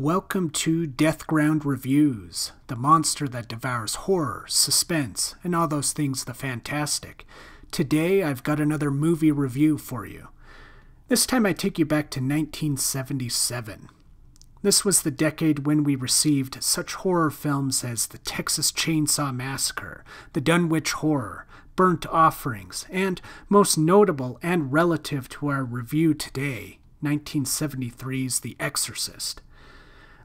Welcome to DeathGroundReviews, the monster that devours horror, suspense, and all those things the fantastic. Today I've got another movie review for you. This time I take you back to 1977. This was the decade when we received such horror films as The Texas Chainsaw Massacre, The Dunwich Horror, Burnt Offerings, and most notable and relative to our review today, 1973's The Exorcist.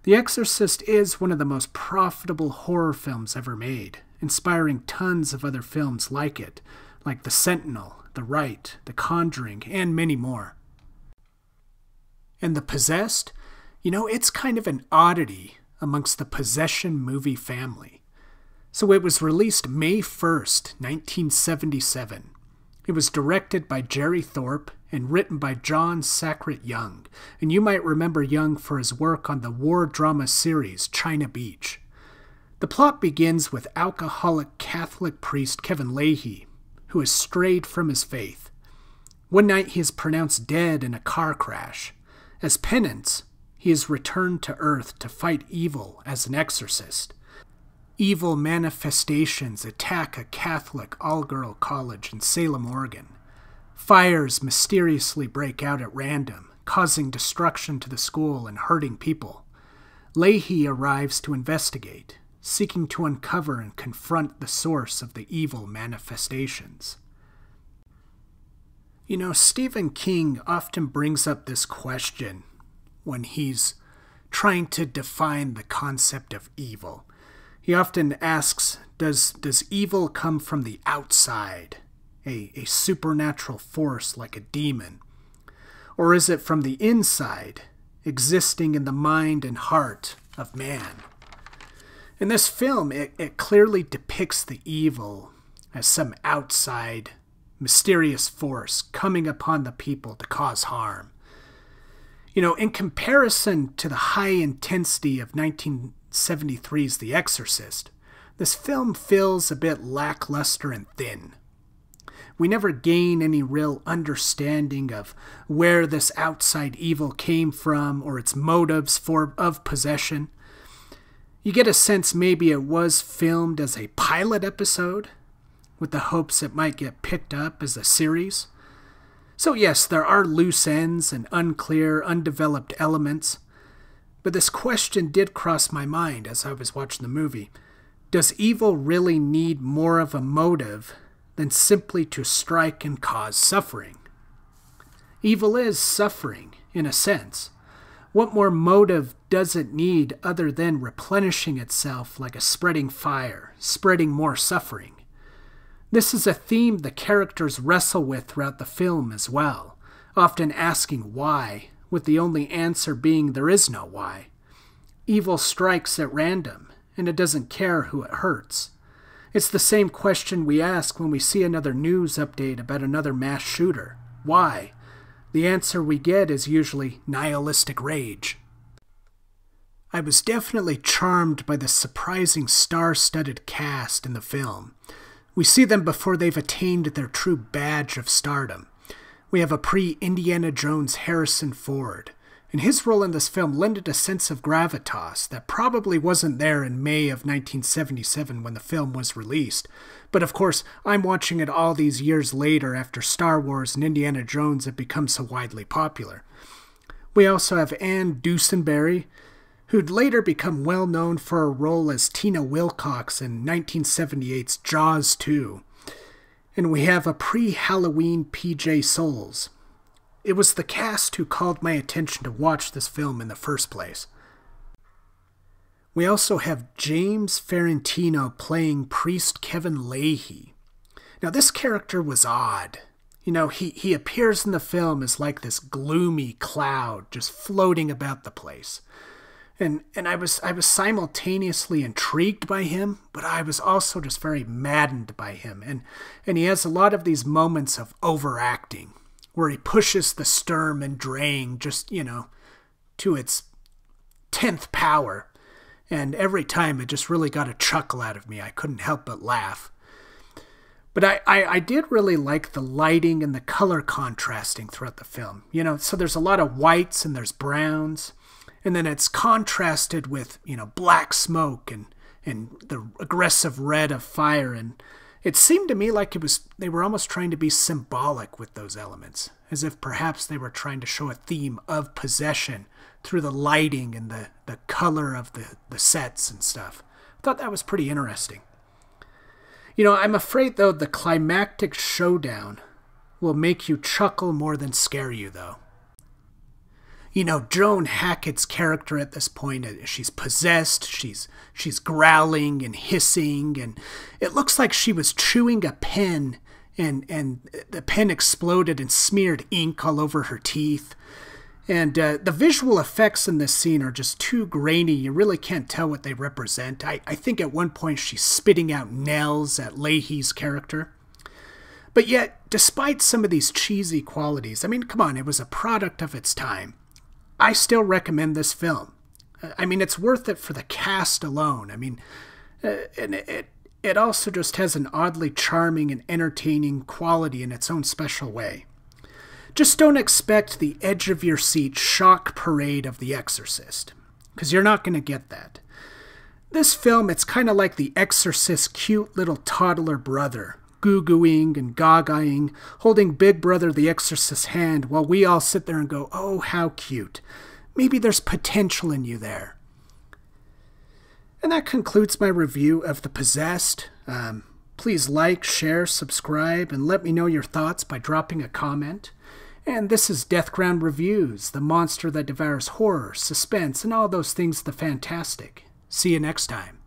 The Exorcist is one of the most profitable horror films ever made, inspiring tons of other films like it, like The Sentinel, The Rite, The Conjuring, and many more. And The Possessed? It's kind of an oddity amongst the possession movie family. So it was released May 1st, 1977. It was directed by Jerry Thorpe and written by John Sacret Young, and you might remember Young for his work on the war drama series China Beach. The plot begins with alcoholic Catholic priest Kevin Leahy, who has strayed from his faith. One night he is pronounced dead in a car crash. As penance, he is returned to Earth to fight evil as an exorcist. Evil manifestations attack a Catholic all-girl college in Salem, Oregon. Fires mysteriously break out at random, causing destruction to the school and hurting people. Leahy arrives to investigate, seeking to uncover and confront the source of the evil manifestations. Stephen King often brings up this question when he's trying to define the concept of evil. He often asks, does evil come from the outside, a supernatural force like a demon? Or is it from the inside, existing in the mind and heart of man? In this film, it clearly depicts the evil as some outside, mysterious force coming upon the people to cause harm. In comparison to the high intensity of 1973's The Exorcist, this film feels a bit lackluster and thin. We never gain any real understanding of where this outside evil came from or its motives of possession. You get a sense maybe it was filmed as a pilot episode, with the hopes it might get picked up as a series. So yes, there are loose ends and unclear, undeveloped elements, but this question did cross my mind as I was watching the movie. Does evil really need more of a motive than simply to strike and cause suffering? Evil is suffering, in a sense. What more motive does it need other than replenishing itself like a spreading fire, spreading more suffering? This is a theme the characters wrestle with throughout the film as well, often asking why, with the only answer being there is no why. Evil strikes at random, and it doesn't care who it hurts. It's the same question we ask when we see another news update about another mass shooter. Why? The answer we get is usually nihilistic rage. I was definitely charmed by the surprising star-studded cast in the film. We see them before they've attained their true badge of stardom. We have a pre-Indiana Jones Harrison Ford, and his role in this film lended a sense of gravitas that probably wasn't there in May of 1977 when the film was released. But of course, I'm watching it all these years later after Star Wars and Indiana Jones have become so widely popular. We also have Ann Dusenberry, who'd later become well known for a role as Tina Wilcox in 1978's Jaws 2. And we have a pre-Halloween PJ Souls. It was the cast who called my attention to watch this film in the first place. We also have James Ferrantino playing priest Kevin Leahy. Now this character was odd. He appears in the film as like this gloomy cloud just floating about the place. And I was simultaneously intrigued by him, but I was also just very maddened by him. And he has a lot of these moments of overacting, where he pushes the Sturm and Drang just, to its 10th power. And every time it just really got a chuckle out of me. I couldn't help but laugh. But I did really like the lighting and the color contrasting throughout the film. So there's a lot of whites and there's browns. And then it's contrasted with, black smoke and the aggressive red of fire. And it seemed to me like they were almost trying to be symbolic with those elements, as if perhaps they were trying to show a theme of possession through the lighting and the color of the sets and stuff. I thought that was pretty interesting. I'm afraid, though, the climactic showdown will make you chuckle more than scare you, though. Joan Hackett's character at this point, she's possessed, she's growling and hissing, and it looks like she was chewing a pen, and the pen exploded and smeared ink all over her teeth. And the visual effects in this scene are just too grainy. You really can't tell what they represent. I think at one point she's spitting out nails at Leahy's character. But yet, despite some of these cheesy qualities, come on, it was a product of its time. I still recommend this film. It's worth it for the cast alone. And it also just has an oddly charming and entertaining quality in its own special way. Just don't expect the edge-of-your-seat shock parade of The Exorcist, because you're not going to get that. This film, it's kind of like The Exorcist's cute little toddler brother, goo-gooing and gagaing, holding Big Brother the Exorcist's hand while we all sit there and go, oh, how cute. Maybe there's potential in you there. And that concludes my review of The Possessed. Please like, share, subscribe, and let me know your thoughts by dropping a comment. And this is DeathGroundReviews, the monster that devours horror, suspense, and all those things the fantastic. See you next time.